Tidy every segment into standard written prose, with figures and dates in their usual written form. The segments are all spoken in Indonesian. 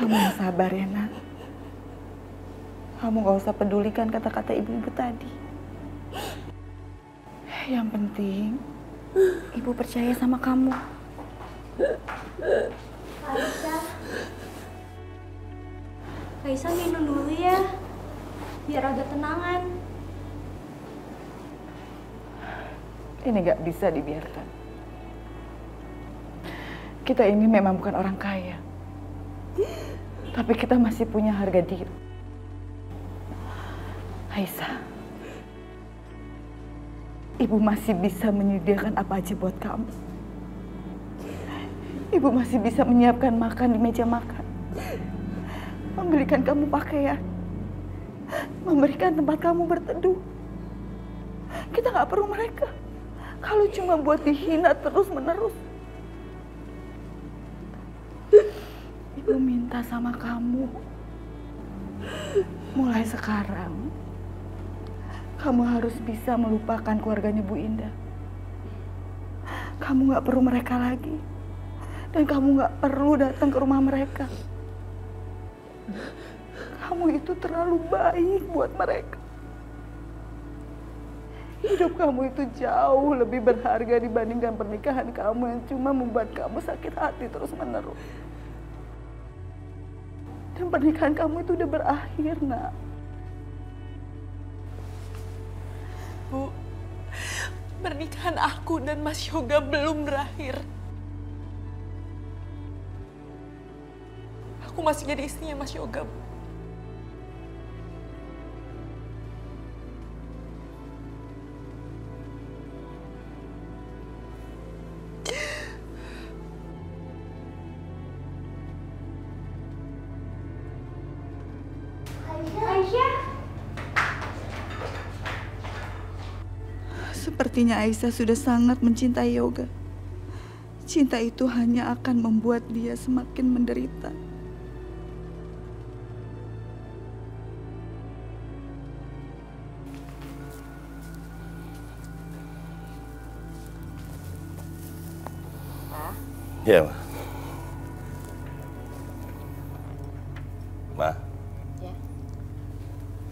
Kamu yang sabar ya, Nak. Kamu gak usah pedulikan kata-kata ibu-ibu tadi. Yang penting, ibu percaya sama kamu. Aisyah minum dulu ya, biar agak tenangan. Ini gak bisa dibiarkan. Kita ini memang bukan orang kaya. Tapi kita masih punya harga diri. Aisyah, ibu masih bisa menyediakan apa aja buat kamu. Ibu masih bisa menyiapkan makan di meja makan. Membelikan kamu pakaian. Memberikan tempat kamu berteduh. Kita gak perlu mereka. Kalau cuma buat dihina terus-menerus. Ibu minta sama kamu, mulai sekarang, kamu harus bisa melupakan keluarganya Bu Indah. Kamu gak perlu mereka lagi. Dan kamu gak perlu datang ke rumah mereka. Kamu itu terlalu baik buat mereka. Hidup kamu itu jauh lebih berharga dibandingkan pernikahan kamu yang cuma membuat kamu sakit hati terus-menerus. Dan pernikahan kamu itu udah berakhir, Nak. Bu, pernikahan aku dan Mas Yoga belum berakhir. Aku masih jadi istrinya Mas Yoga, Bu. Aisyah. Sepertinya Aisyah sudah sangat mencintai Yoga. Cinta itu hanya akan membuat dia semakin menderita. Iya, Ma. Ma. Ya.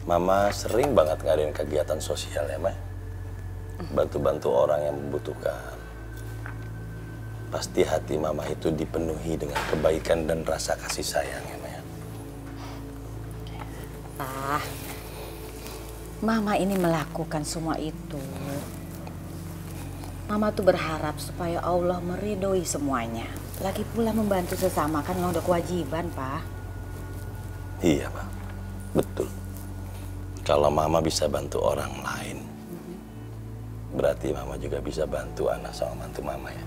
Mama sering banget ngadain kegiatan sosial ya, Ma. Bantu-bantu orang yang membutuhkan. Pasti hati Mama itu dipenuhi dengan kebaikan dan rasa kasih sayang ya, Ma. Pak, Mama ini melakukan semua itu. Mama tuh berharap supaya Allah meridhoi semuanya. Lagi pula membantu sesama kan memang udah kewajiban, Pak. Iya, Pak. Betul. Kalau Mama bisa bantu orang lain, berarti Mama juga bisa bantu anak sama mantu Mama ya.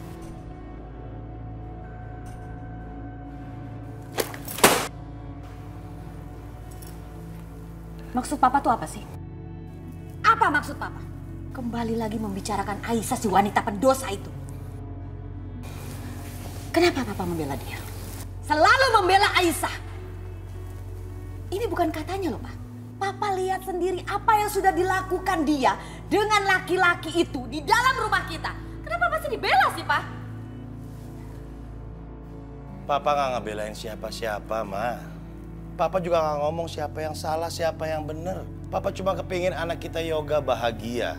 Maksud Papa tuh apa sih? Apa maksud Papa? Kembali lagi membicarakan Aisyah si wanita pendosa itu. Kenapa Papa membela dia? Selalu membela Aisyah. Ini bukan katanya loh, Pak. Papa lihat sendiri apa yang sudah dilakukan dia dengan laki-laki itu di dalam rumah kita. Kenapa masih dibela sih, Pak? Papa nggak ngebelain siapa-siapa, Ma. Papa juga nggak ngomong siapa yang salah, siapa yang benar. Papa cuma kepingin anak kita Yoga bahagia.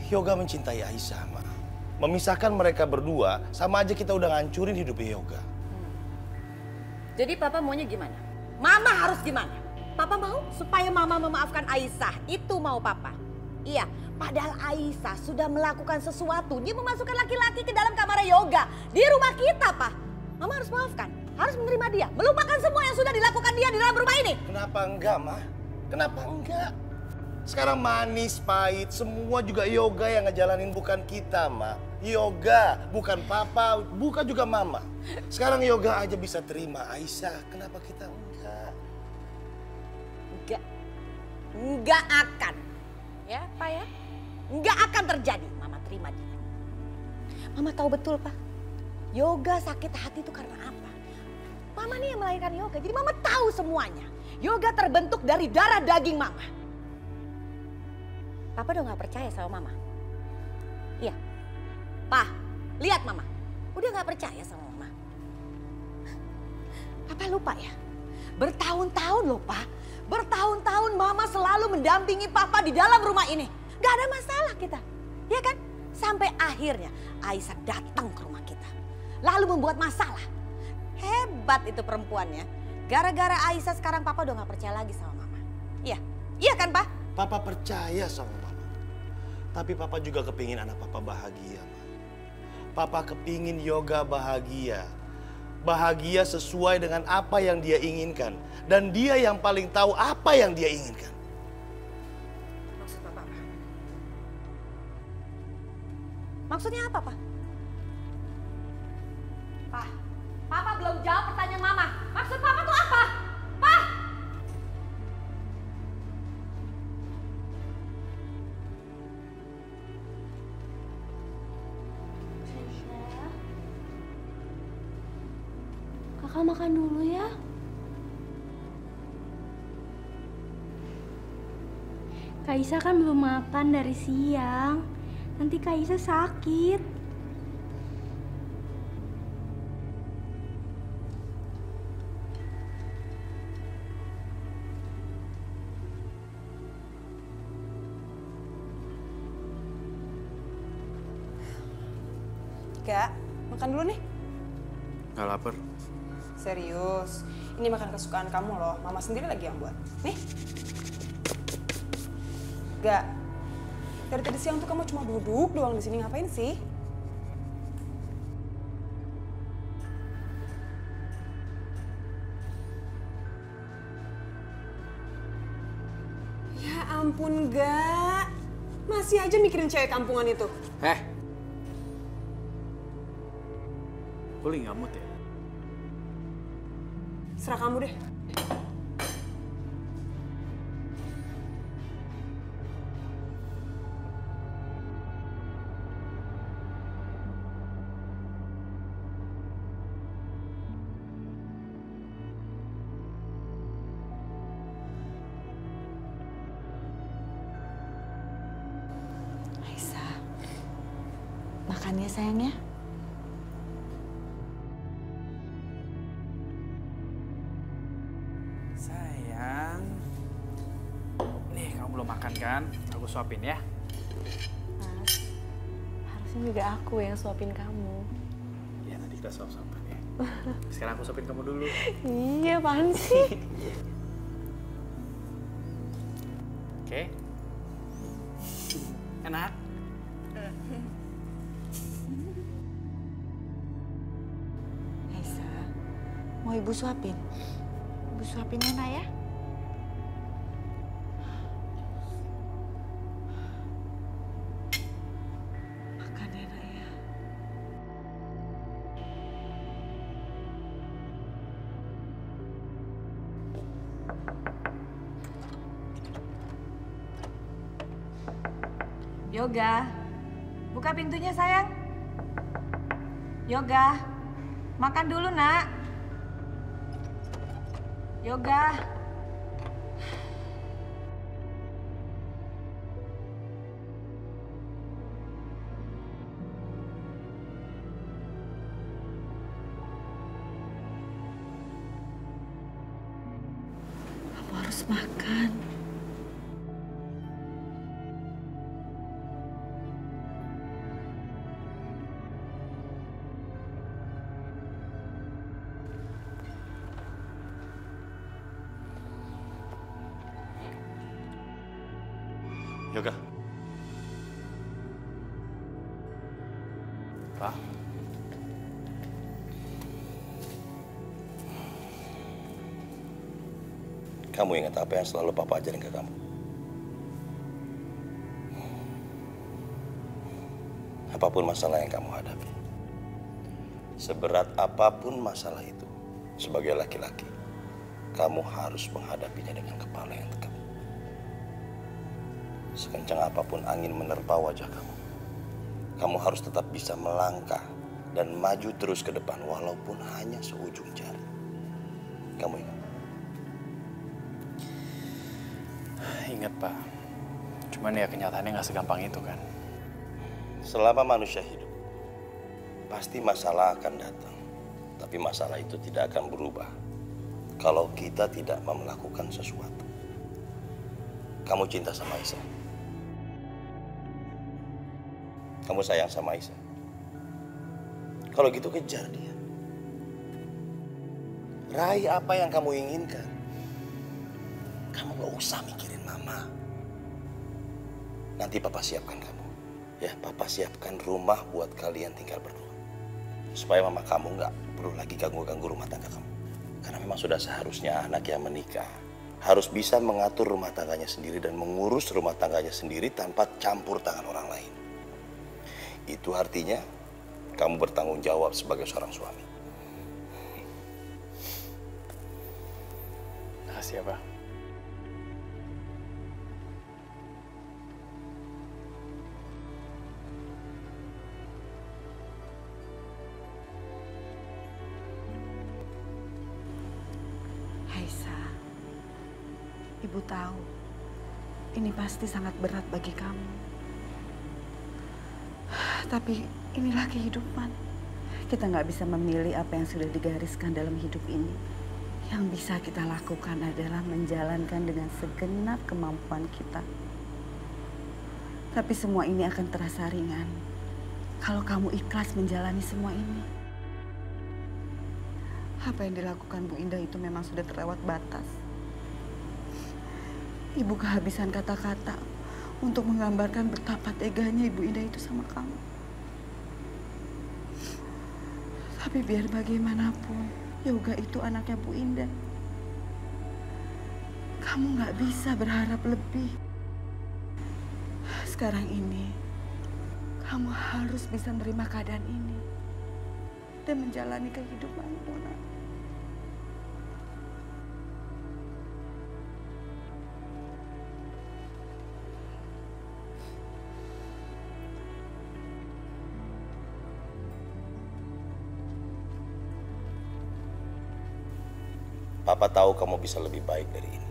Yoga mencintai Aisyah, Ma. Memisahkan mereka berdua, sama aja kita udah ngancurin hidupnya Yoga. Jadi Papa maunya gimana? Mama harus gimana? Papa mau supaya Mama memaafkan Aisyah. Itu mau Papa. Iya, padahal Aisyah sudah melakukan sesuatu. Dia memasukkan laki-laki ke dalam kamar Yoga. Di rumah kita, Pak. Mama harus maafkan. Harus menerima dia. Melupakan semua yang sudah dilakukan dia di dalam rumah ini. Kenapa enggak, Ma? Kenapa enggak? Sekarang manis, pahit, semua juga Yoga yang ngejalanin, bukan kita, Ma. Yoga, bukan Papa, bukan juga Mama. Sekarang Yoga aja bisa terima Aisyah, kenapa kita enggak? Enggak akan. Ya, Pak ya? Enggak akan terjadi. Mama terima dia. Mama tahu betul, Pak. Yoga sakit hati itu karena apa? Mama nih yang melahirkan Yoga, jadi Mama tahu semuanya. Yoga terbentuk dari darah daging Mama. Papa udah gak percaya sama Mama? Iya. Pak, lihat Mama. Udah gak percaya sama Mama. Papa lupa ya? Bertahun-tahun loh, Pak. Bertahun-tahun Mama selalu mendampingi Papa di dalam rumah ini. Gak ada masalah kita, ya kan? Sampai akhirnya Aisyah datang ke rumah kita. Lalu membuat masalah. Hebat itu perempuannya. Gara-gara Aisyah sekarang Papa udah gak percaya lagi sama Mama. Iya, iya kan Pak? Papa percaya sama Mama. Tapi Papa juga kepingin anak Papa bahagia, Ma. Papa kepingin Yoga bahagia. Bahagia sesuai dengan apa yang dia inginkan. Dan dia yang paling tahu apa yang dia inginkan. Maksud Papa apa? Maksudnya apa, Pak? Pak, Papa belum jawab pertanyaan Mama. Maksud Papa tuh apa? Pak! Kakak makan dulu ya. Kak Isa kan belum makan dari siang. Nanti Kak Isa sakit. Kak, makan dulu nih. Gak lapar. Serius, ini makan kesukaan kamu loh. Mama sendiri lagi yang buat. Nih. Gak, dari tadi siang tuh kamu cuma duduk doang di sini, ngapain sih? Ya ampun, Gak. Masih aja mikirin cewek kampungan itu. Boleh nggak mood ya? Serah kamu deh. Aisyah, makan ya sayangnya. Sayang. Nih, kamu belum makan kan? Aku suapin ya. Mas, harusnya juga aku yang suapin kamu. Ya, nanti kita suap-suapan ya. Sekarang aku suapin kamu dulu. Iya, apaan sih? Oke. Enak? Aisyah, mau ibu suapin? Ibu suapin ya, Nak ya. Makan ya, Nak ya. Yoga, buka pintunya sayang. Yoga, makan dulu nak. Yoga. Kamu harus makan. Yoga. Pak. Kamu ingat apa yang selalu Papa ajarin ke kamu? Apapun masalah yang kamu hadapi, seberat apapun masalah itu, sebagai laki-laki, kamu harus menghadapinya dengan kepala yang tegap. Sekencang apapun angin menerpa wajah kamu, kamu harus tetap bisa melangkah dan maju terus ke depan walaupun hanya seujung jari. Kamu ingat? Ingat Pak, cuman ya kenyataannya nggak segampang itu kan. Selama manusia hidup, pasti masalah akan datang. Tapi masalah itu tidak akan berubah kalau kita tidak mau melakukan sesuatu. Kamu cinta sama Aisyah. Kamu sayang sama Aisyah. Kalau gitu kejar dia. Raih apa yang kamu inginkan. Kamu gak usah mikirin mama. Nanti papa siapkan kamu. Ya, papa siapkan rumah buat kalian tinggal berdua. Supaya mama kamu gak perlu lagi ganggu-ganggu rumah tangga kamu. Karena memang sudah seharusnya anak yang menikah harus bisa mengatur rumah tangganya sendiri dan mengurus rumah tangganya sendiri tanpa campur tangan orang lain. Itu artinya kamu bertanggung jawab sebagai seorang suami. Makasih ya, Pak. Aisyah, Ibu tahu ini pasti sangat berat bagi kamu. Tapi inilah kehidupan. Kita nggak bisa memilih apa yang sudah digariskan dalam hidup ini. Yang bisa kita lakukan adalah menjalankan dengan segenap kemampuan kita. Tapi semua ini akan terasa ringan kalau kamu ikhlas menjalani semua ini. Apa yang dilakukan Bu Indah itu memang sudah terlewat batas. Ibu kehabisan kata-kata untuk menggambarkan betapa teganya Ibu Indah itu sama kamu. Tapi biar bagaimanapun, Yoga itu anaknya Bu Indah. Kamu nggak bisa berharap lebih. Sekarang ini, kamu harus bisa menerima keadaan ini dan menjalani kehidupanmu, Nak. Papa tahu kamu bisa lebih baik dari ini.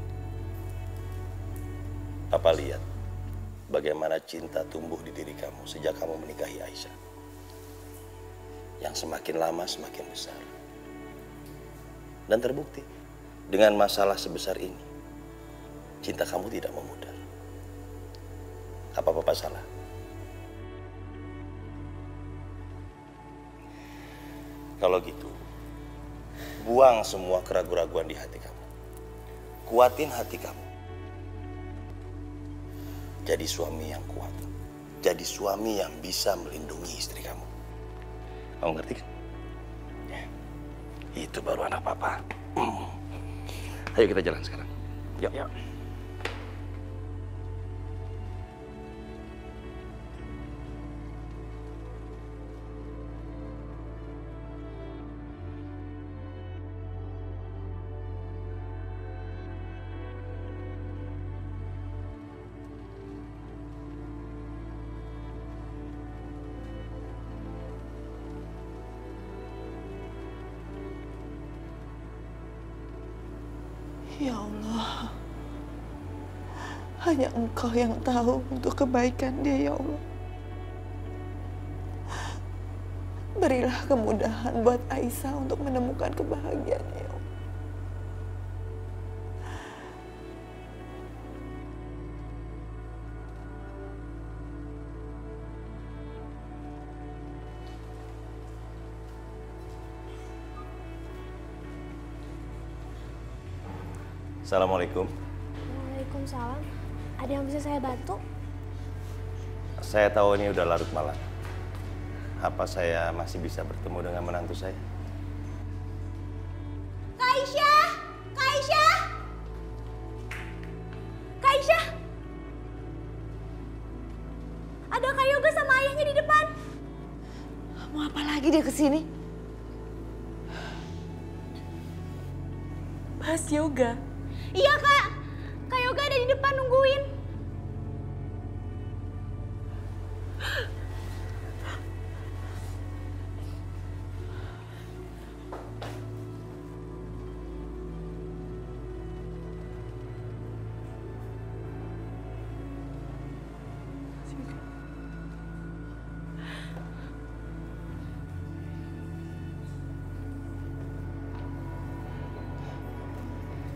Papa lihat bagaimana cinta tumbuh di diri kamu sejak kamu menikahi Aisyah. Yang semakin lama semakin besar. Dan terbukti dengan masalah sebesar ini, cinta kamu tidak memudar. Apa Papa salah? Kalau gitu, buang semua keraguan-raguan di hati kamu. Kuatin hati kamu. Jadi suami yang kuat. Jadi suami yang bisa melindungi istri kamu. Kamu ngerti kan? Ya. Itu baru anak papa. Ayo kita jalan sekarang. Yuk. Yuk. Ya Allah, hanya Engkau yang tahu untuk kebaikan dia, ya Allah. Berilah kemudahan buat Aisyah untuk menemukan kebahagiaan, ya Allah. Assalamualaikum. Waalaikumsalam. Ada yang bisa saya bantu? Saya tahu ini udah larut malam. Apa saya masih bisa bertemu dengan menantu saya? Kak Aisyah! Kak Aisyah! Kak Aisyah! Ada Kak Yoga sama ayahnya di depan. Mau apa lagi dia kesini? Mas Yoga. Iya Kak, Kak Yoga ada di depan nungguin.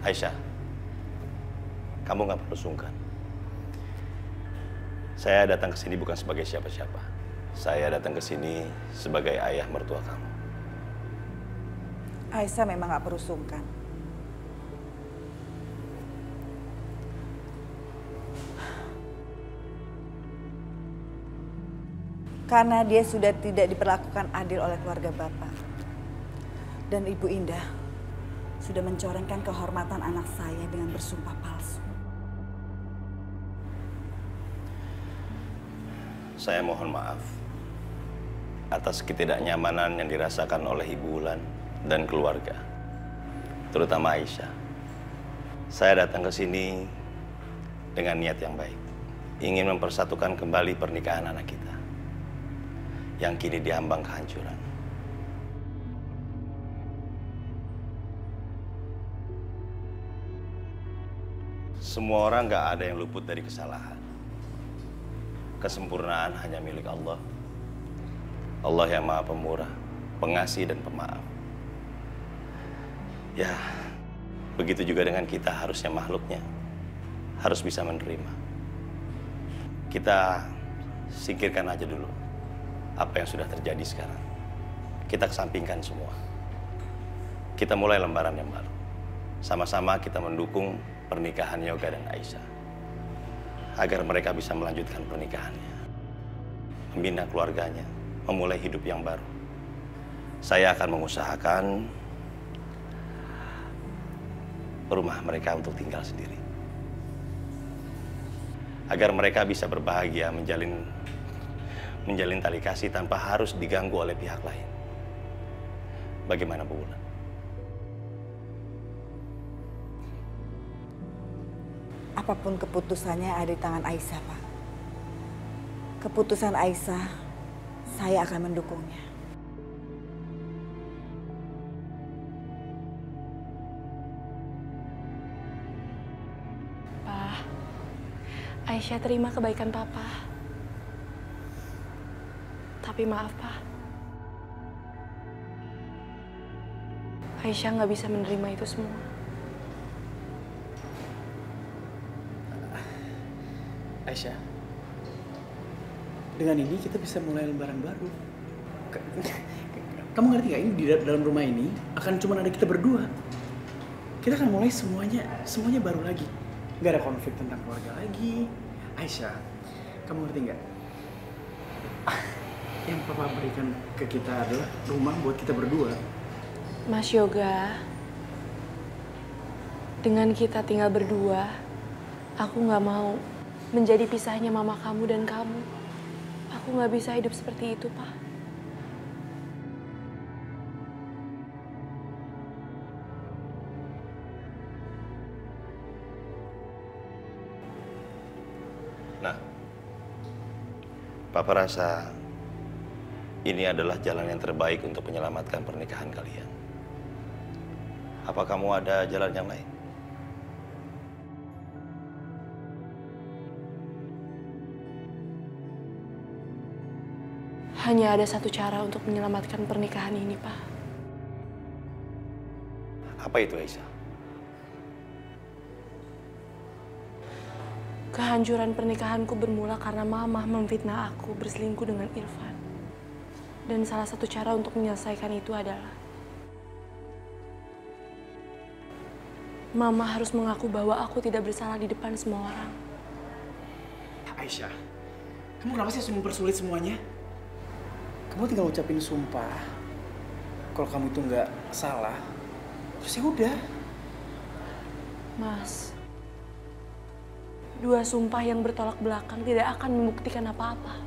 Aisyah, kamu nggak perlu sungkan. Saya datang ke sini bukan sebagai siapa-siapa. Saya datang ke sini sebagai ayah mertua kamu. Aisyah memang gak perlu sungkan. Karena dia sudah tidak diperlakukan adil oleh keluarga Bapak. Dan Ibu Indah sudah mencorengkan kehormatan anak saya dengan bersumpah palsu. Saya mohon maaf atas ketidaknyamanan yang dirasakan oleh Ibu Wulan dan keluarga, terutama Aisyah. Saya datang ke sini dengan niat yang baik, ingin mempersatukan kembali pernikahan anak kita yang kini diambang kehancuran. Semua orang gak ada yang luput dari kesalahan. Kesempurnaan hanya milik Allah. Allah yang Maha Pemurah, Pengasih dan Pemaaf. Ya, begitu juga dengan kita, harusnya makhluknya harus bisa menerima. Kita singkirkan aja dulu apa yang sudah terjadi sekarang. Kita kesampingkan semua. Kita mulai lembaran yang baru. Sama-sama kita mendukung pernikahan Yoga dan Aisyah agar mereka bisa melanjutkan pernikahannya, membina keluarganya, memulai hidup yang baru. Saya akan mengusahakan rumah mereka untuk tinggal sendiri, agar mereka bisa berbahagia menjalin tali kasih tanpa harus diganggu oleh pihak lain. Bagaimana Bu Wulan? Apapun keputusannya ada di tangan Aisyah, Pak. Keputusan Aisyah, saya akan mendukungnya. Pa, Aisyah terima kebaikan Papa. Tapi maaf, Pa. Aisyah nggak bisa menerima itu semua. Aisyah, dengan ini kita bisa mulai lembaran baru. Kamu ngerti gak, ini di dalam rumah ini akan cuma ada kita berdua. Kita akan mulai semuanya baru lagi. Gak ada konflik tentang keluarga lagi. Aisyah, kamu ngerti gak? Yang Papa berikan ke kita adalah rumah buat kita berdua. Mas Yoga, dengan kita tinggal berdua, aku nggak mau menjadi pisahnya mama kamu dan kamu. Aku nggak bisa hidup seperti itu, Pak. Nah, Papa rasa ini adalah jalan yang terbaik untuk menyelamatkan pernikahan kalian. Apa kamu ada jalan yang lain? Hanya ada satu cara untuk menyelamatkan pernikahan ini, Pak. Apa itu, Aisyah? Kehancuran pernikahanku bermula karena Mama memfitnah aku berselingkuh dengan Irfan. Dan salah satu cara untuk menyelesaikan itu adalah Mama harus mengaku bahwa aku tidak bersalah di depan semua orang. Aisyah, kamu kenapa sih harus mempersulit semuanya? Kamu tinggal ucapin sumpah kalau kamu itu nggak salah, terus ya udah. Mas, dua sumpah yang bertolak belakang tidak akan membuktikan apa-apa.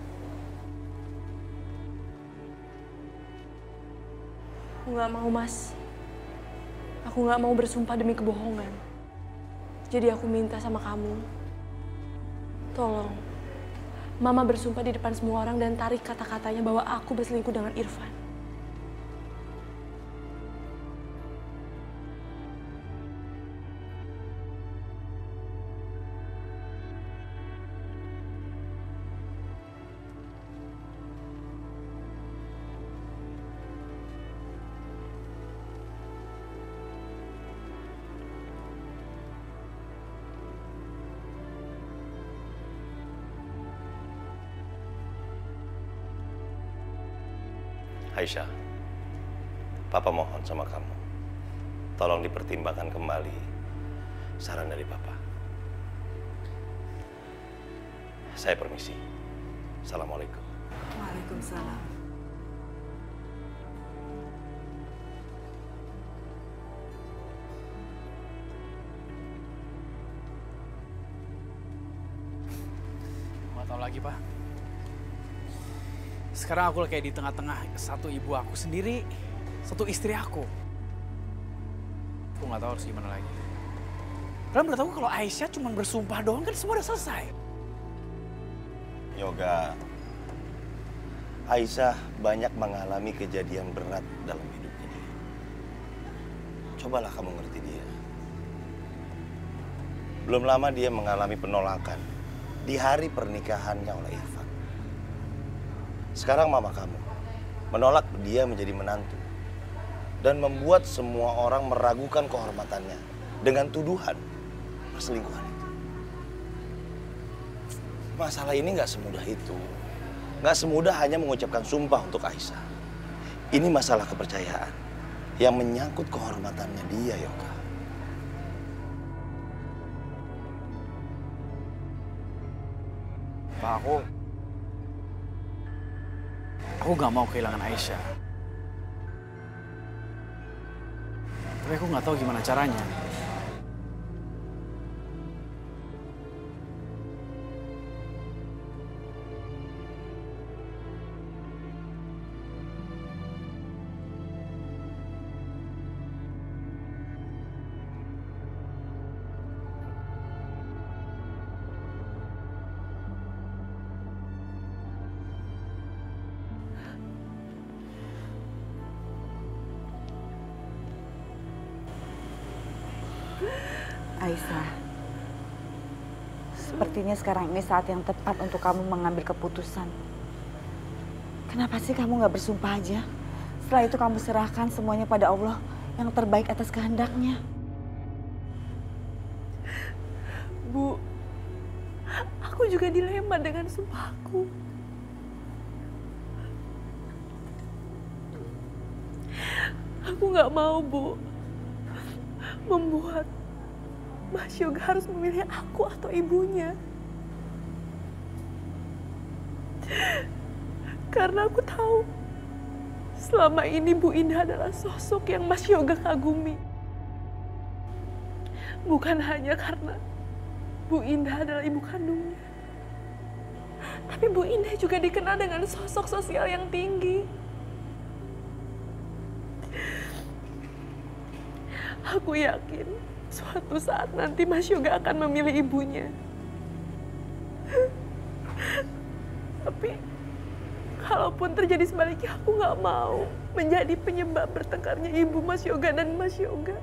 Aku nggak mau, Mas. Aku nggak mau bersumpah demi kebohongan. Jadi aku minta sama kamu, tolong Mama bersumpah di depan semua orang dan tarik kata-katanya bahwa aku berselingkuh dengan Irfan. Aisyah, Papa mohon sama kamu. Tolong dipertimbangkan kembali saran dari Papa. Saya permisi. Assalamualaikum. Waalaikumsalam. Nggak tahu lagi, Pak. Sekarang aku kayak di tengah-tengah, satu ibu aku sendiri, satu istri aku. Aku nggak tahu harus gimana lagi. Kalian udah tahu kalau Aisyah cuma bersumpah doang kan semua udah selesai. Yoga, Aisyah banyak mengalami kejadian berat dalam hidupnya dia. Cobalah kamu ngerti dia. Belum lama dia mengalami penolakan di hari pernikahannya oleh Irfan. Sekarang mama kamu menolak dia menjadi menantu dan membuat semua orang meragukan kehormatannya dengan tuduhan perselingkuhan itu. Masalah ini nggak semudah itu. Nggak semudah hanya mengucapkan sumpah untuk Aisyah. Ini masalah kepercayaan yang menyangkut kehormatannya dia, Yoga. Pak, aku nggak mau kehilangan Aisyah. Tapi aku nggak tahu gimana caranya. Aisyah, sepertinya sekarang ini saat yang tepat untuk kamu mengambil keputusan. Kenapa sih kamu nggak bersumpah aja? Setelah itu kamu serahkan semuanya pada Allah yang terbaik atas kehendaknya. Bu, aku juga dilema dengan sumpahku. Aku nggak mau, Bu, membuat Mas Yoga harus memilih aku atau ibunya. Karena aku tahu selama ini Bu Indah adalah sosok yang Mas Yoga kagumi. Bukan hanya karena Bu Indah adalah ibu kandungnya, tapi Bu Indah juga dikenal dengan sosok sosial yang tinggi. Aku yakin suatu saat nanti Mas Yoga akan memilih ibunya. Tapi kalaupun terjadi sebaliknya, aku nggak mau menjadi penyebab bertengkarnya ibu Mas Yoga dan Mas Yoga.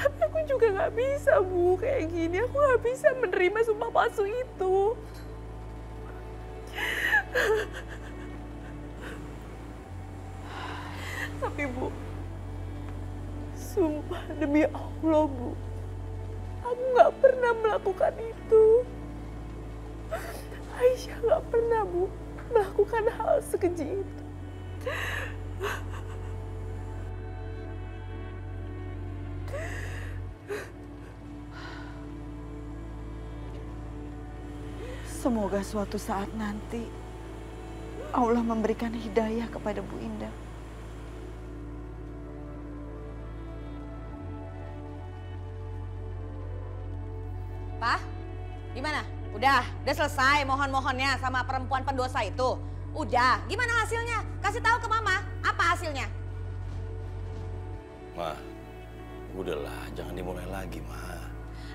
Tapi aku juga nggak bisa, Bu, kayak gini. Aku nggak bisa menerima sumpah palsu itu. Tapi, Bu, sumpah demi Allah, Bu, aku nggak pernah melakukan itu. Aisyah nggak pernah, Bu, melakukan hal sekeji itu. Semoga suatu saat nanti Allah memberikan hidayah kepada Bu Indah. Pak, gimana? Udah selesai mohon-mohonnya sama perempuan pendosa itu? Udah, gimana hasilnya? Kasih tahu ke Mama, apa hasilnya? Ma, udahlah, jangan dimulai lagi, Ma.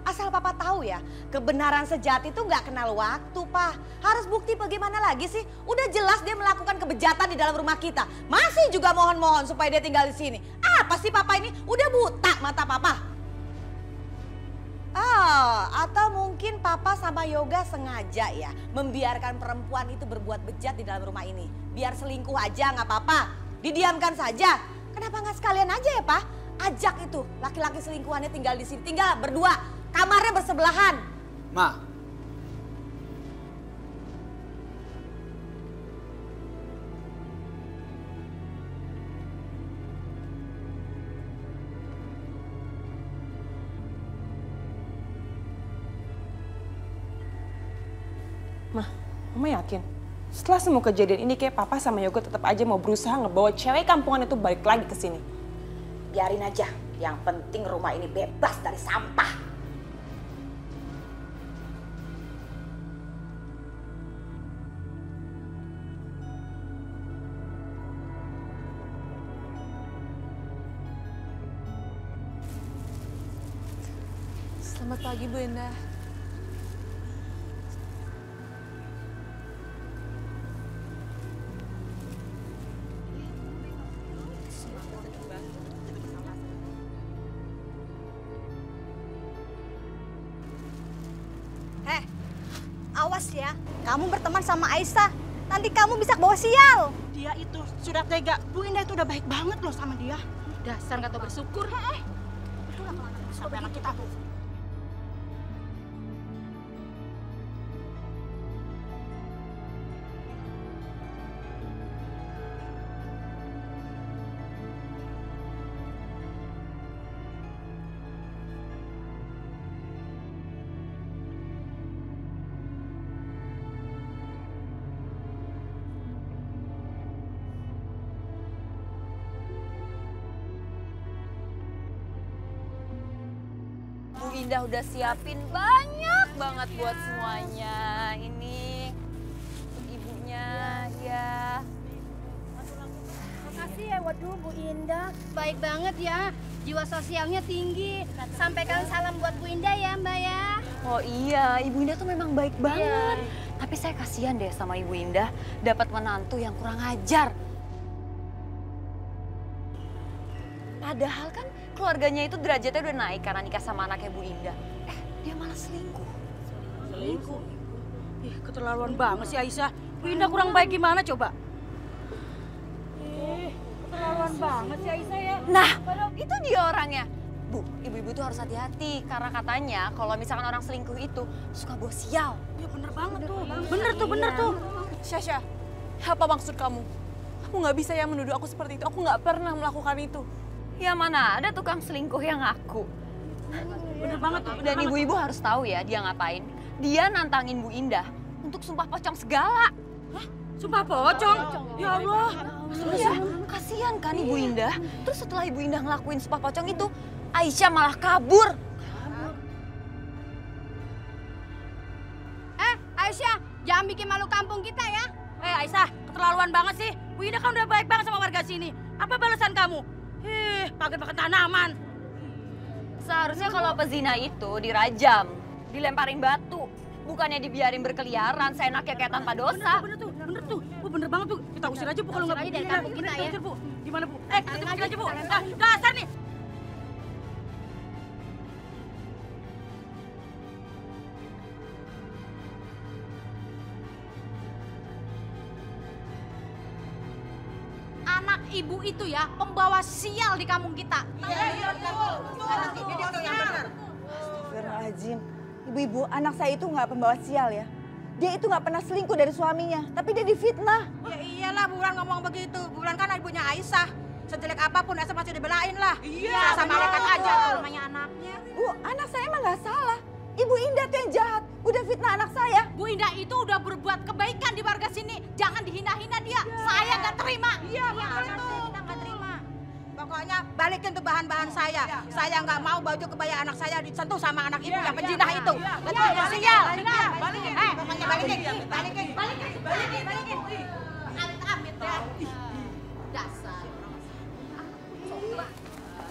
Asal Papa tahu ya, kebenaran sejati itu nggak kenal waktu, Pak. Harus bukti bagaimana lagi sih? Udah jelas dia melakukan kebejatan di dalam rumah kita. Masih juga mohon-mohon supaya dia tinggal di sini. Apa sih Papa ini? Udah buta mata Papa. Oh, atau mungkin Papa sama Yoga sengaja ya membiarkan perempuan itu berbuat bejat di dalam rumah ini. Biar selingkuh aja nggak apa-apa. Didiamkan saja. Kenapa nggak sekalian aja ya, Pak? Ajak itu laki-laki selingkuhannya tinggal di sini. Tinggal berdua. Kamarnya bersebelahan. Ma. Mama yakin? Setelah semua kejadian ini kayak papa sama Yoga tetap aja mau berusaha ngebawa cewek kampungan itu balik lagi ke sini. Biarin aja, yang penting rumah ini bebas dari sampah. Selamat pagi, Bu Indah. Awas ya, kamu berteman sama Aisyah, nanti kamu bisa bawa sial. Dia itu sudah tega. Bu Indah itu udah baik banget loh sama dia. Dasar kata bersyukur. Itulah kelakuan sampai anak kita. Bu Indah udah siapin banyak banget buat semuanya. Ini untuk ibunya, ya. Makasih ya, waduh Bu Indah. Baik banget ya, jiwa sosialnya tinggi. Sampaikan salam buat Bu Indah ya Mbak ya. Oh iya, Ibu Indah tuh memang baik banget. Tapi saya kasihan deh sama Ibu Indah dapat menantu yang kurang ajar. Padahal kan keluarganya itu derajatnya udah naik karena nikah sama anaknya Bu Indah. Dia malah selingkuh. Selingkuh? Ih, keterlaluan banget sih Aisyah. Bu Indah kurang baik gimana coba? Keterlaluan banget sih Aisyah ya. Nah, itu dia orangnya. Bu, ibu-ibu tuh harus hati-hati karena katanya kalau misalkan orang selingkuh itu suka bawa sial. Ya bener banget tuh. Bener tuh. Syasha, apa maksud kamu? Kamu nggak bisa ya menuduh aku seperti itu. Aku nggak pernah melakukan itu. Ya mana ada tukang selingkuh yang ngaku. Bener banget tuh. Dan ibu-ibu harus tahu ya dia ngapain. Dia nantangin Bu Indah untuk sumpah pocong segala. Hah? Sumpah pocong? Ya Allah. Iya, kasihan kan Ibu Indah. Terus setelah Ibu Indah ngelakuin sumpah pocong itu, Aisyah malah kabur. Aisyah, jangan bikin malu kampung kita ya. Aisyah, keterlaluan banget sih. Bu Indah kan udah baik banget sama warga sini. Apa balasan kamu? Pakai tanaman. Seharusnya kalau pezina itu dirajam, dilemparin batu. Bukannya dibiarin berkeliaran, seenaknya kayak tanpa dosa. Bener tuh. Bu, bener banget tuh. Kita usir aja Bu kalau nggak Usir aja dari kampung kita ya. Bu. Gimana Bu? Kita usir aja Bu. Dasar nih. Anak ibu itu ya, pembawa sial di kampung kita. Iya, Astagfirullahaladzim. Ibu-ibu, anak saya itu nggak pembawa sial ya. Dia itu nggak pernah selingkuh dari suaminya, tapi dia difitnah. Ya iyalah Bulan ngomong begitu. Bulan kan ibunya Aisyah. Sejelek apapun Aisyah pasti dibelain lah. Iya, sama malaikat aja namanya anaknya. Bu, anak saya emang nggak salah. Ibu Indah tuh yang jahat, udah fitnah anak saya. Bu Indah itu udah berbuat kebaikan di warga sini. Jangan dihina-hina dia. Saya nggak terima. Iya, kita nggak terima. Pokoknya balikin tuh bahan-bahan saya. Saya nggak mau baju kebaya anak saya disentuh sama anak ibu yang penjinah itu. Betul, sial. Balikin. Pokoknya balikin. Amit-amit ya. Dasar.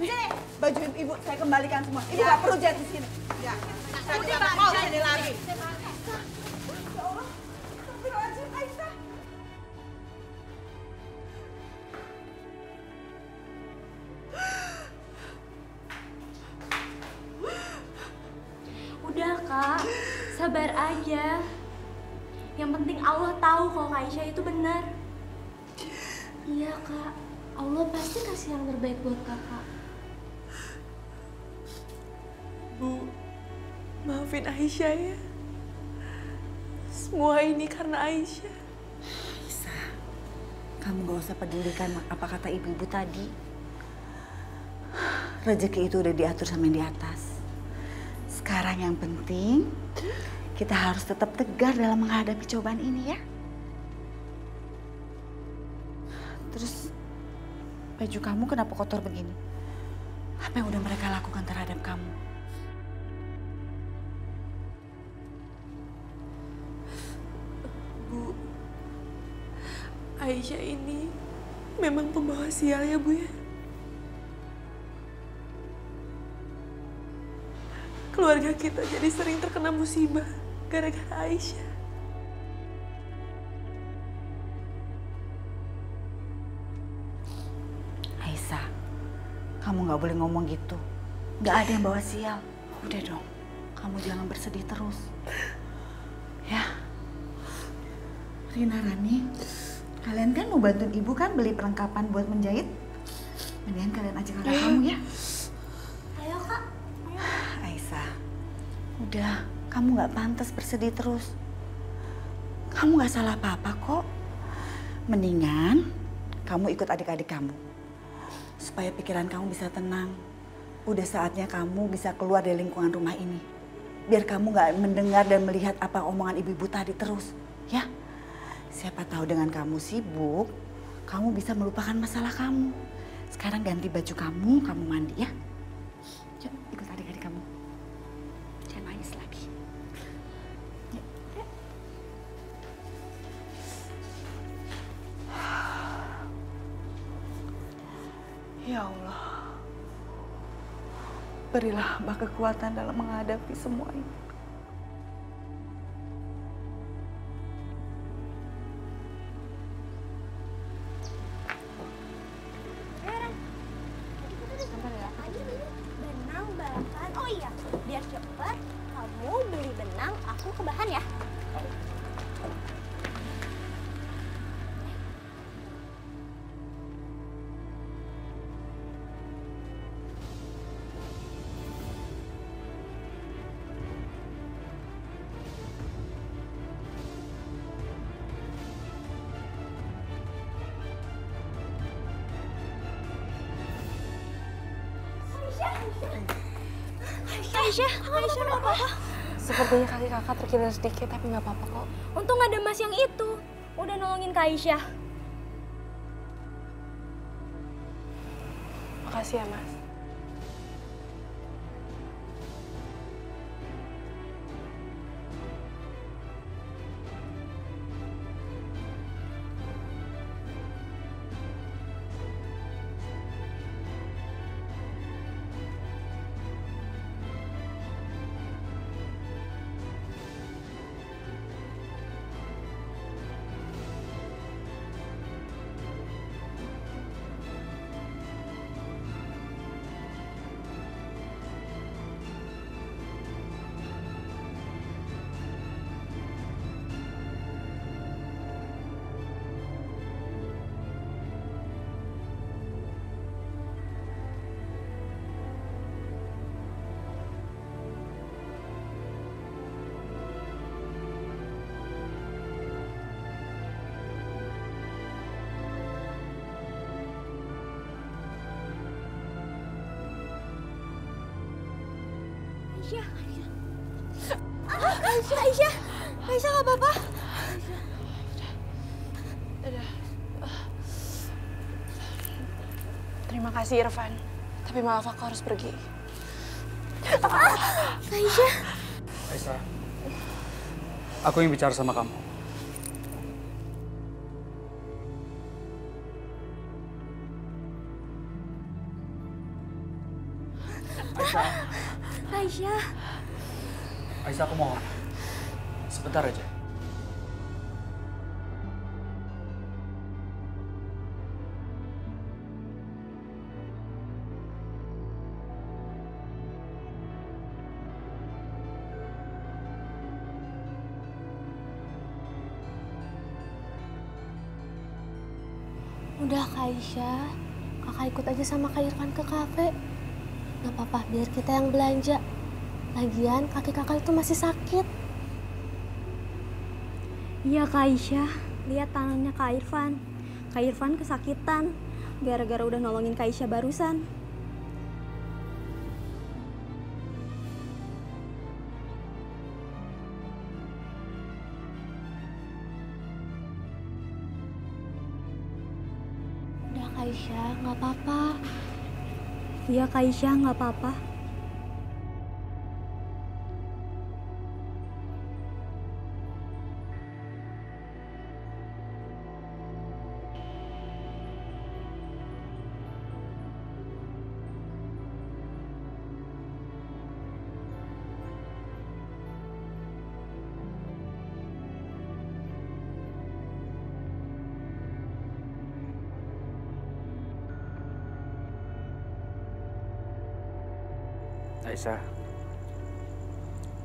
Sini, baju ibu saya kembalikan semua. Ibu nggak perlu jahit di sini. Saya juga nggak mau sini lagi. Astagfirullahaladzim, Aisyah. Udah Kak, sabar aja. Yang penting Allah tahu kalau Kak Aisyah itu benar. Iya Kak, Allah pasti kasih yang terbaik buat Kakak. Bu, maafin Aisyah ya. Semua ini karena Aisyah. Aisyah, kamu gak usah pedulikan apa kata ibu-ibu tadi. Rezeki itu udah diatur sama yang di atas. Sekarang yang penting, kita harus tetap tegar dalam menghadapi cobaan ini ya. Terus baju kamu kenapa kotor begini? Apa yang udah mereka lakukan terhadap kamu? Bu, Aisyah ini memang pembawa sial ya Bu ya. Keluarga kita jadi sering terkena musibah gara-gara Aisyah. Aisyah, kamu nggak boleh ngomong gitu. Nggak ada yang bawa sial. Udah dong, kamu jangan bersedih terus. Ya, Rina, Rani, kalian kan mau bantuin ibu kan beli perlengkapan buat menjahit? Mendingan kalian ajak kakak kamu ya. Ayo Kak. Aisyah, udah, kamu nggak pantas bersedih terus. Kamu nggak salah apa-apa kok. Mendingan kamu ikut adik-adik kamu. Supaya pikiran kamu bisa tenang. Udah saatnya kamu bisa keluar dari lingkungan rumah ini. Biar kamu nggak mendengar dan melihat apa omongan ibu-ibu tadi terus. Ya, siapa tahu dengan kamu sibuk, kamu bisa melupakan masalah kamu. Sekarang ganti baju kamu mandi ya. Yuk, ikut adik-adik kamu. Jangan nangis lagi. Yuk. Ya Allah, berilah Mbak kekuatan dalam menghadapi semua ini. Benang bahan. Oh iya, biar cepet kamu beli benang, aku ke bahan ya. Aisyah nggak apa-apa. Sepertinya kaki kakak terkilir sedikit, tapi nggak apa-apa kok. Untung ada Mas yang itu, udah nolongin Kak Aisyah. Makasih ya Mas. Aisyah nggak apa-apa. Terima kasih Irfan, tapi maaf aku harus pergi. Aisyah. Aisyah, aku ingin bicara sama kamu. Aisyah. Aisyah, aku mohon. Sebentar aja. Udah Kak Aisyah, kakak ikut aja sama Kak Irfan ke kafe. Gak apa-apa, biar kita yang belanja. Lagian kaki kakak itu masih sakit. Iya Kak Aisyah, lihat tangannya Kak Irfan. Kak Irfan kesakitan gara-gara udah nolongin Kak Aisyah barusan. Aisyah, nggak apa-apa. Iya Kak Aisyah, nggak apa-apa. Aisyah,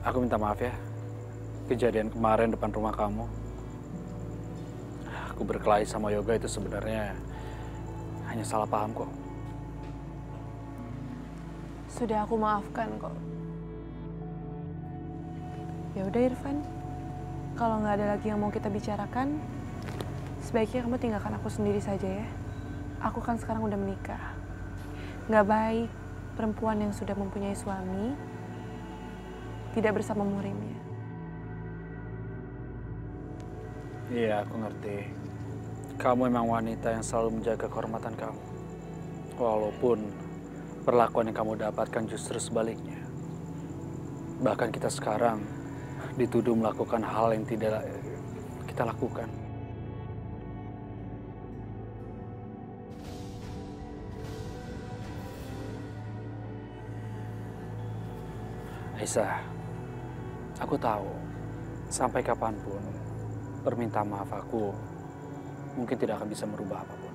aku minta maaf ya. Kejadian kemarin depan rumah kamu. Aku berkelahi sama Yoga itu sebenarnya hanya salah paham kok. Sudah aku maafkan kok. Ya udah Irfan, kalau nggak ada lagi yang mau kita bicarakan, sebaiknya kamu tinggalkan aku sendiri saja ya. Aku kan sekarang udah menikah. Nggak baik perempuan yang sudah mempunyai suami tidak bersama murimnya. Iya, aku ngerti. Kamu memang wanita yang selalu menjaga kehormatan kamu. Walaupun perlakuan yang kamu dapatkan justru sebaliknya. Bahkan kita sekarang dituduh melakukan hal yang tidak kita lakukan. Aisyah, aku tahu sampai kapanpun permintaan maaf aku mungkin tidak akan bisa merubah apapun.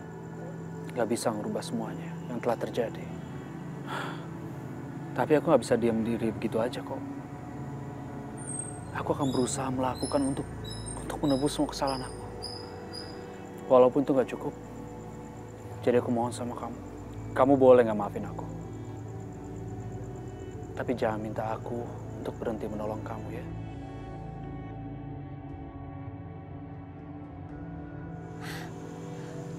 Gak bisa merubah semuanya yang telah terjadi. Tapi aku gak bisa diam diri begitu aja kok. Aku akan berusaha melakukan untuk menebus semua kesalahan aku. Walaupun itu gak cukup. Jadi aku mohon sama kamu. Kamu boleh gak maafin aku. Tapi jangan minta aku untuk berhenti menolong kamu ya.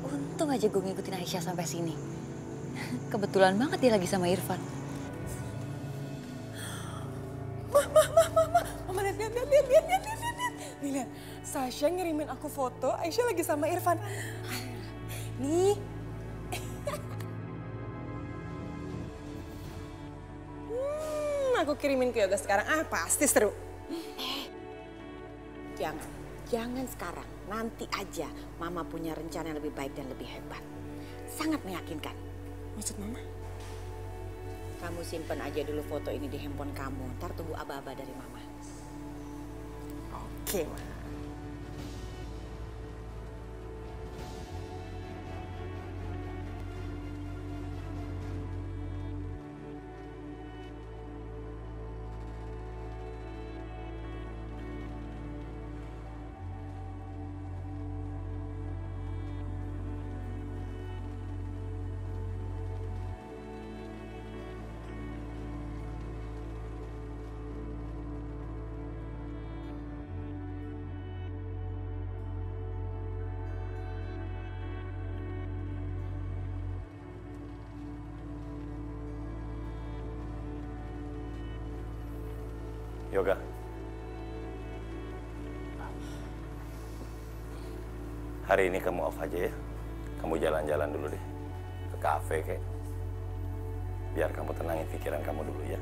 Untung aja gue ngikutin Aisyah sampai sini. Kebetulan banget dia lagi sama Irfan. Mama lihat. Nih lihat, Sasha ngirimin aku foto Aisyah lagi sama Irfan. Nih. Aku kirimin ke Yoga sekarang. Pasti seru. Jangan sekarang. Nanti aja Mama punya rencana yang lebih baik dan lebih hebat. Sangat meyakinkan. Maksud Mama? Kamu simpen aja dulu foto ini di handphone kamu. Ntar tunggu aba-aba dari Mama. Oke, Ma. Yoga. Hari ini kamu off aja ya. Kamu jalan-jalan dulu deh. Ke kafe kek. Biar kamu tenangin pikiran kamu dulu ya.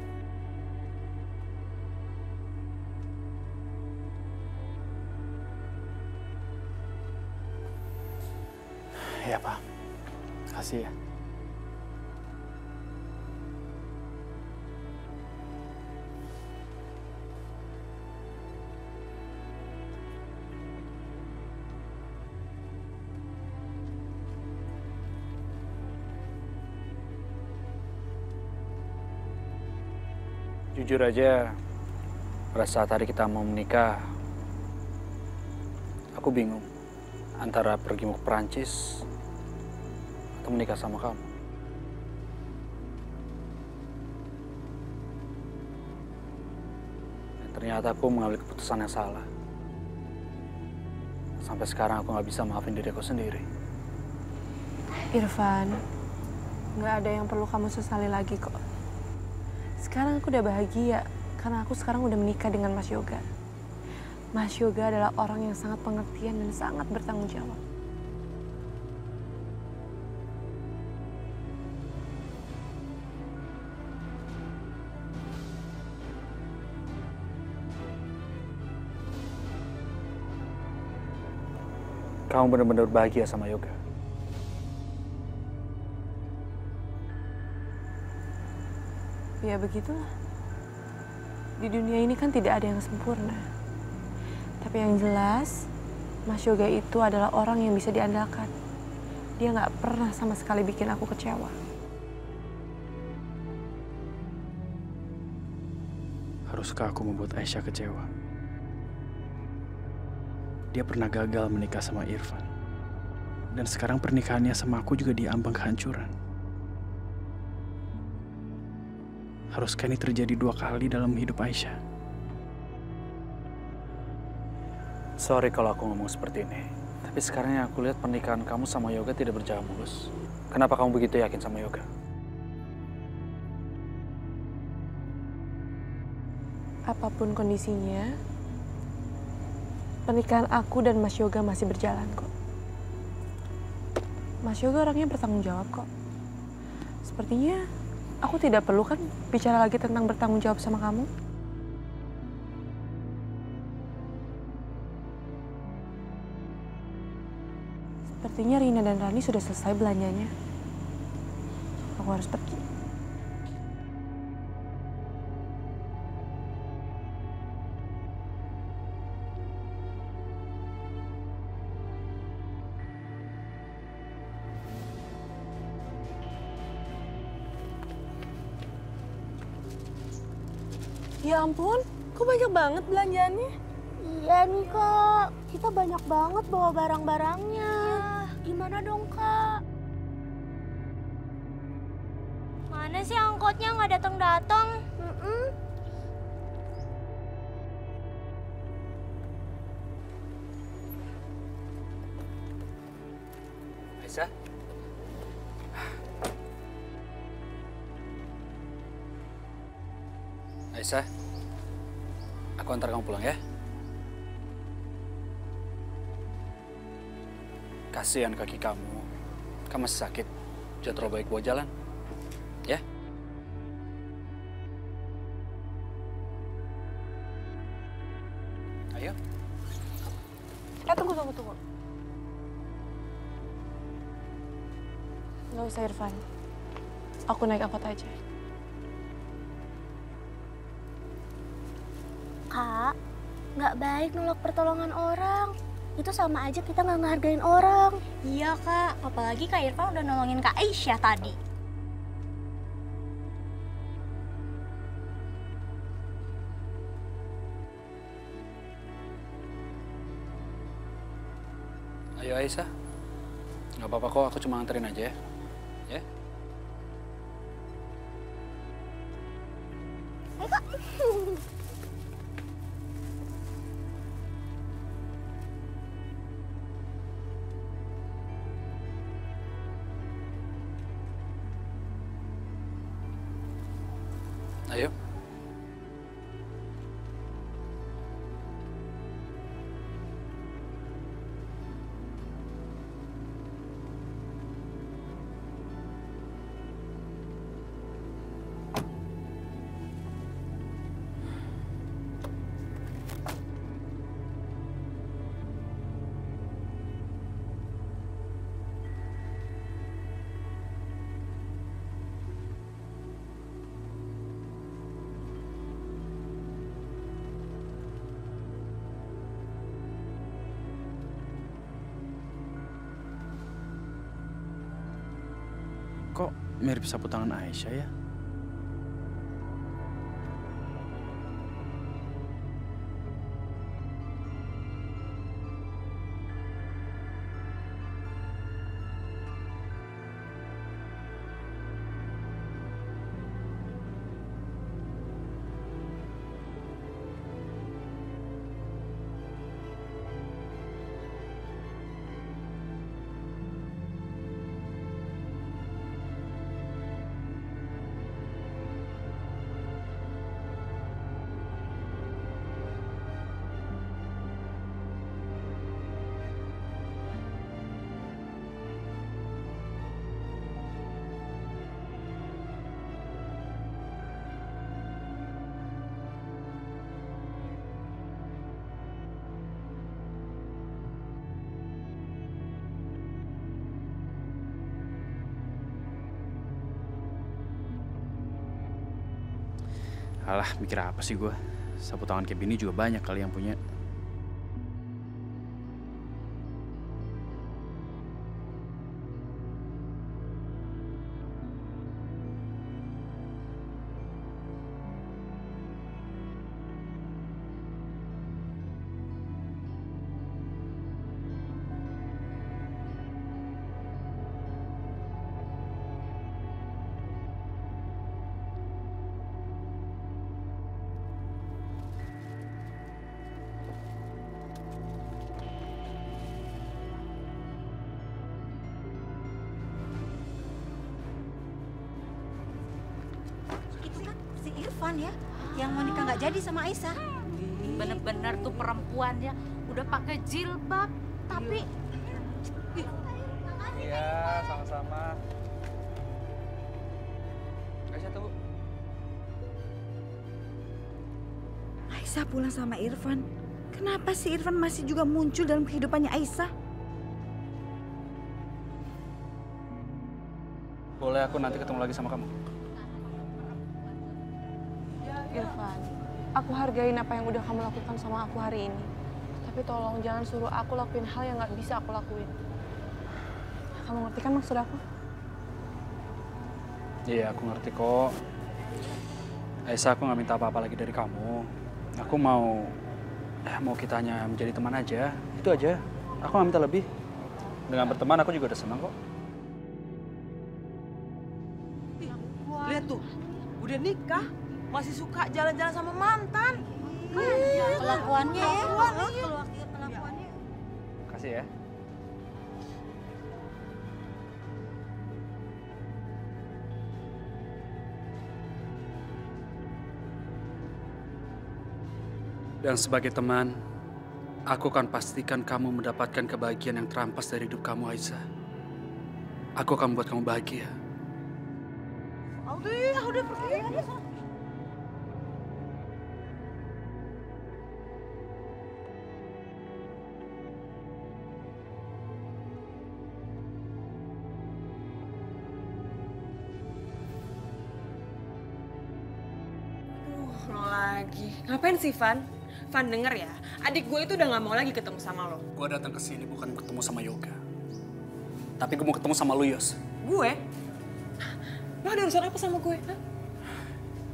Ya Pak. Kasih ya. Jujur aja, pada saat hari kita mau menikah, aku bingung antara pergi mau ke Perancis atau menikah sama kamu. Dan ternyata aku mengambil keputusan yang salah. Sampai sekarang aku nggak bisa maafin diri aku sendiri. Irfan, nggak ada yang perlu kamu sesali lagi kok. Sekarang aku udah bahagia karena aku sekarang udah menikah dengan Mas Yoga. Mas Yoga adalah orang yang sangat pengertian dan sangat bertanggung jawab. kamu benar-benar bahagia sama Yoga. Ya begitulah. Di dunia ini kan tidak ada yang sempurna. Tapi yang jelas, Mas Yoga itu adalah orang yang bisa diandalkan. Dia nggak pernah sama sekali bikin aku kecewa. Haruskah aku membuat Aisyah kecewa? Dia pernah gagal menikah sama Irfan. Dan sekarang pernikahannya sama aku juga diambang kehancuran. Haruskah ini terjadi 2 kali dalam hidup Aisyah? Sorry kalau aku ngomong seperti ini. Tapi sekarang yang aku lihat pernikahan kamu sama Yoga tidak berjalan mulus. Kenapa kamu begitu yakin sama Yoga? Apapun kondisinya, pernikahan aku dan Mas Yoga masih berjalan kok. Mas Yoga orangnya bertanggung jawab kok. Sepertinya aku tidak perlu kan bicara lagi tentang bertanggung jawab sama kamu. Sepertinya Rina dan Rani sudah selesai belanjanya. Aku harus pergi. Ya ampun, kok banyak banget belanjaannya? Iya nih kak, kita banyak banget bawa barang-barangnya. Gimana dong kak? Mana sih angkotnya nggak datang-datang? Aisyah? Aisyah, aku antar kamu pulang ya. Kasihan kaki kamu. Kamu masih sakit. Jangan terlalu baik bawa jalan. Ya? Ayo. Tunggu. Nggak usah Irfan. Aku naik angkot aja. Kak, nggak baik nolak pertolongan orang. Itu sama aja kita nggak ngehargain orang. Iya kak, apalagi Kak Irfan udah nolongin Kak Aisyah tadi. Ayo Aisyah. Nggak apa-apa kok, aku cuma anterin aja ya. Ya? Ayo kak. Ayo. Kok mirip sapu tangan Aisyah ya? Alah, mikir apa sih gue? Sapu tangan kayak gini juga banyak kali yang punya. Itu kan si Irfan ya, yang mau nikah nggak jadi sama Aisyah. Bener-bener tuh perempuannya udah pakai jilbab, tapi Iya, sama-sama. Aisyah tunggu. Aisyah pulang sama Irfan. Kenapa sih Irfan masih juga muncul dalam kehidupannya Aisyah? Boleh aku nanti ketemu lagi sama kamu? Irfan, aku hargain apa yang udah kamu lakukan sama aku hari ini. Tapi tolong jangan suruh aku lakuin hal yang gak bisa aku lakuin. Kamu ngerti kan maksud aku? Iya, aku ngerti kok. Aisyah, aku gak minta apa-apa lagi dari kamu. Aku mau kita hanya menjadi teman aja. Itu aja. Aku gak minta lebih. Dengan berteman aku juga udah senang kok. Lihat tuh, udah nikah, masih suka jalan-jalan sama mantan. Kelakuannya ya. Kelakuannya. Makasih ya. Dan sebagai teman, aku akan pastikan kamu mendapatkan kebahagiaan yang terampas dari hidup kamu, Aisyah. Aku akan membuat kamu bahagia. Udah pergi. Lo lagi. Ngapain sih, Van? Van, denger ya. Adik gue itu udah gak mau lagi ketemu sama lo. Gue datang ke sini bukan ketemu sama Yoga. Tapi gue mau ketemu sama lu, Yos. Gue? Lo ada urusan apa sama gue? Hah?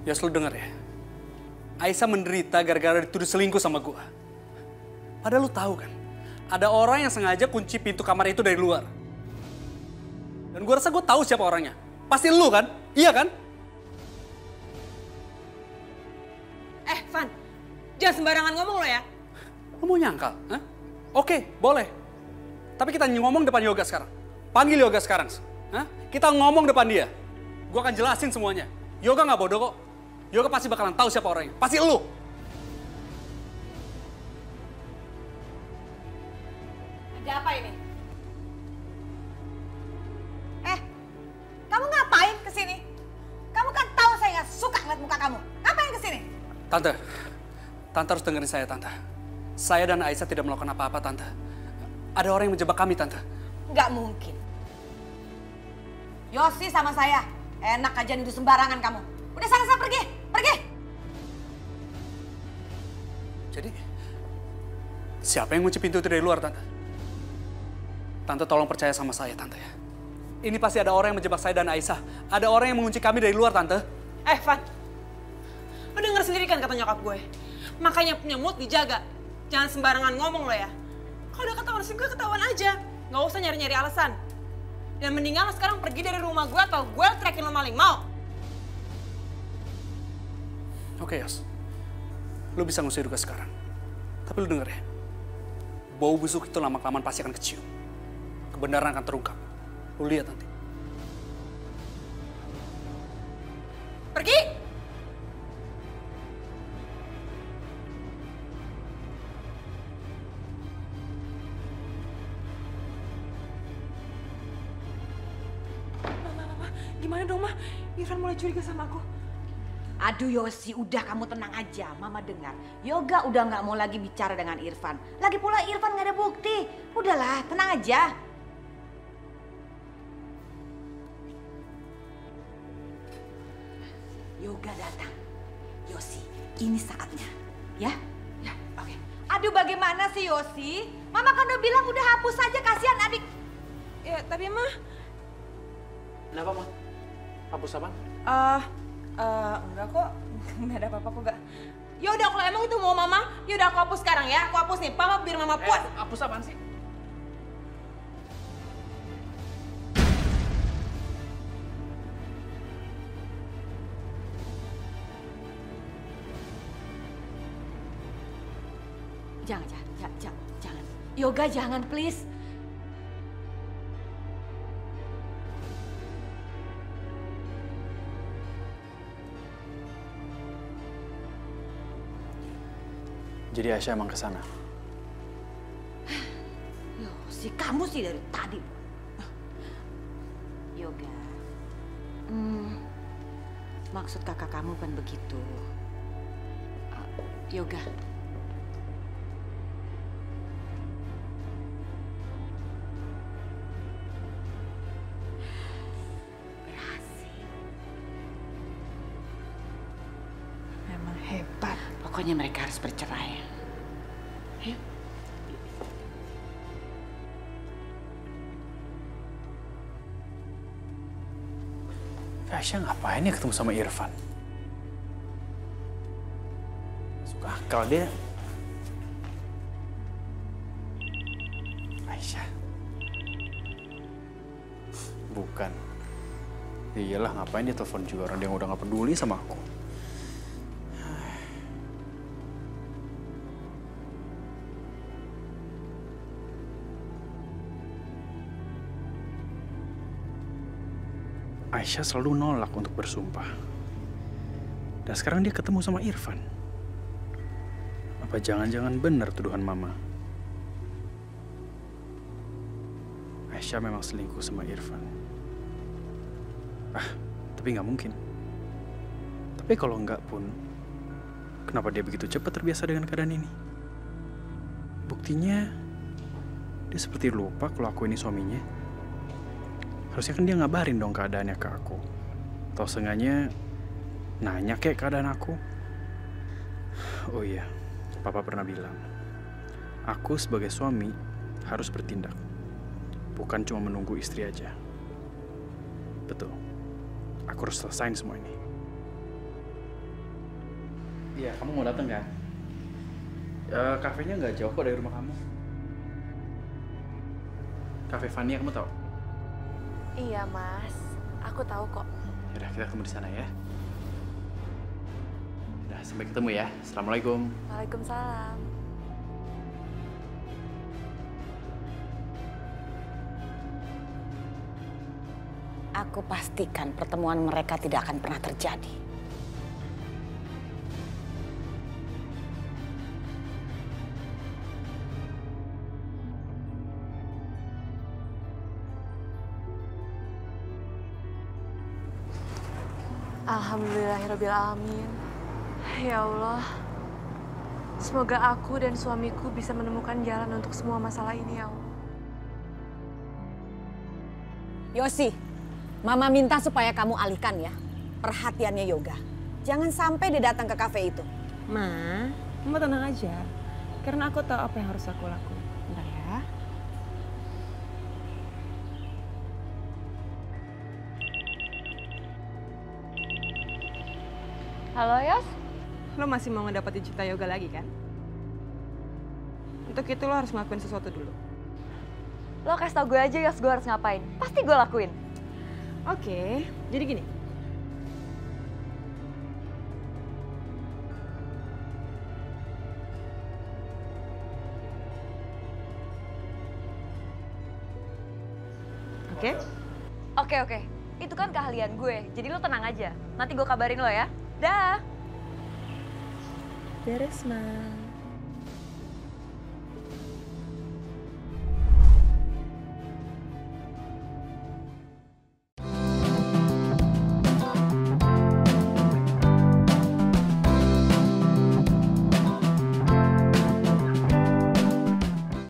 Yos, lu denger ya. Aisyah menderita gara-gara dituduh selingkuh sama gue. Padahal lu tahu kan, ada orang yang sengaja kunci pintu kamar itu dari luar. Dan gue rasa gue tahu siapa orangnya. Pasti lu kan? Iya kan? Van, jangan sembarangan ngomong lo ya. Lu mau nyangkal? Hah? Oke, boleh. Tapi kita ngomong depan Yoga sekarang. Panggil Yoga sekarang. Hah? Kita ngomong depan dia. Gue akan jelasin semuanya. Yoga nggak bodoh kok. Yoga pasti bakalan tahu siapa orangnya. Pasti lu. Ada apa ini? Kamu ngapain kesini? Kamu kan tahu saya nggak suka ngeliat muka kamu. Ngapain kesini? Tante harus dengerin saya, Tante. Saya dan Aisyah tidak melakukan apa-apa, Tante. Ada orang yang menjebak kami, Tante. Nggak mungkin. Yosi sama saya, enak aja nuduh sembarangan kamu. Udah sana pergi, pergi. Jadi, siapa yang ngunci pintu itu dari luar, Tante? Tante tolong percaya sama saya, Tante ya. Ini pasti ada orang yang menjebak saya dan Aisyah. Ada orang yang mengunci kami dari luar, Tante. Van, lo denger sendiri kan kata nyokap gue. Makanya punya mulut dijaga. Jangan sembarangan ngomong lo ya. Kalau udah ketahuan sih gue ketahuan aja. Nggak usah nyari-nyari alasan. Dan mendingan lo sekarang pergi dari rumah gue atau gue teriakin lo maling. Mau? Oke, Yos. Lu bisa ngusir juga sekarang. Tapi lu denger ya. Bau busuk itu lama-kelamaan pasti akan kecium. Kebenaran akan terungkap. Lu lihat nanti. Pergi! Gimana dong, Ma? Irfan mulai curiga sama aku. Aduh Yosi, udah kamu tenang aja. Mama dengar, Yoga udah nggak mau lagi bicara dengan Irfan. Lagi pula Irfan nggak ada bukti. Udahlah, tenang aja. Yoga datang. Yosi, ini saatnya. Ya? Ya, oke. Aduh, bagaimana sih Yosi? Mama kan udah bilang udah hapus saja, kasihan adik. Ya, tapi Mah. Kenapa, Ma? Hapus apa? Enggak kok. Enggak ada apa-apa kok, enggak. Ya udah kalau emang itu mau Mama, ya udah aku hapus sekarang ya. Aku hapus nih, Papa biar Mama puas. Hapus apaan sih? Jangan. Yoga, jangan please. Jadi Aisyah emang kesana? Yosi, kamu sih dari tadi. Yoga. Maksud kakak kamu kan begitu. Yoga. Hebat. Pokoknya mereka harus bercerai. Ayo. Aisyah ngapain ya ketemu sama Irfan? Masuk akal dia. Aisyah. Bukan. Iyalah, ngapain dia telepon juga orang dia udah gak peduli sama aku. Aisyah selalu nolak untuk bersumpah. Dan sekarang dia ketemu sama Irfan. Apa jangan-jangan benar tuduhan Mama? Aisyah memang selingkuh sama Irfan. Tapi nggak mungkin. Tapi kalau nggak pun, kenapa dia begitu cepat terbiasa dengan keadaan ini? Buktinya, dia seperti lupa kalau aku ini suaminya. Harusnya kan dia ngabarin dong keadaannya ke aku. Atau seenggaknya nanya kayak keadaan aku. Oh iya, Papa pernah bilang, aku sebagai suami harus bertindak. Bukan cuma menunggu istri aja. Betul, aku harus selesain semua ini. Iya, kamu mau datang kan? Kafenya nggak jauh kok dari rumah kamu. Cafe Fania, kamu tahu? Iya, Mas. Aku tahu kok. Yaudah, kita ketemu di sana ya. Udah, sampai ketemu ya. Assalamualaikum. Waalaikumsalam. Aku pastikan pertemuan mereka tidak akan pernah terjadi. Alhamdulillahirrabbilalamin. Ya Allah, semoga aku dan suamiku bisa menemukan jalan untuk semua masalah ini, ya Allah. Yosi, Mama minta supaya kamu alihkan ya perhatiannya Yoga. Jangan sampai dia datang ke kafe itu. Mama tenang aja. Karena aku tahu apa yang harus aku lakukan. Bentar ya. Halo, Yos? Lo masih mau ngedapetin cinta Yoga lagi kan? Untuk itu lo harus ngelakuin sesuatu dulu. Lo kasih tau gue aja, Yos, gue harus ngapain. Pasti gue lakuin. Oke, jadi gini. Oke. Itu kan keahlian gue, jadi lo tenang aja. Nanti gue kabarin lo ya. Dah. Beres, Ma.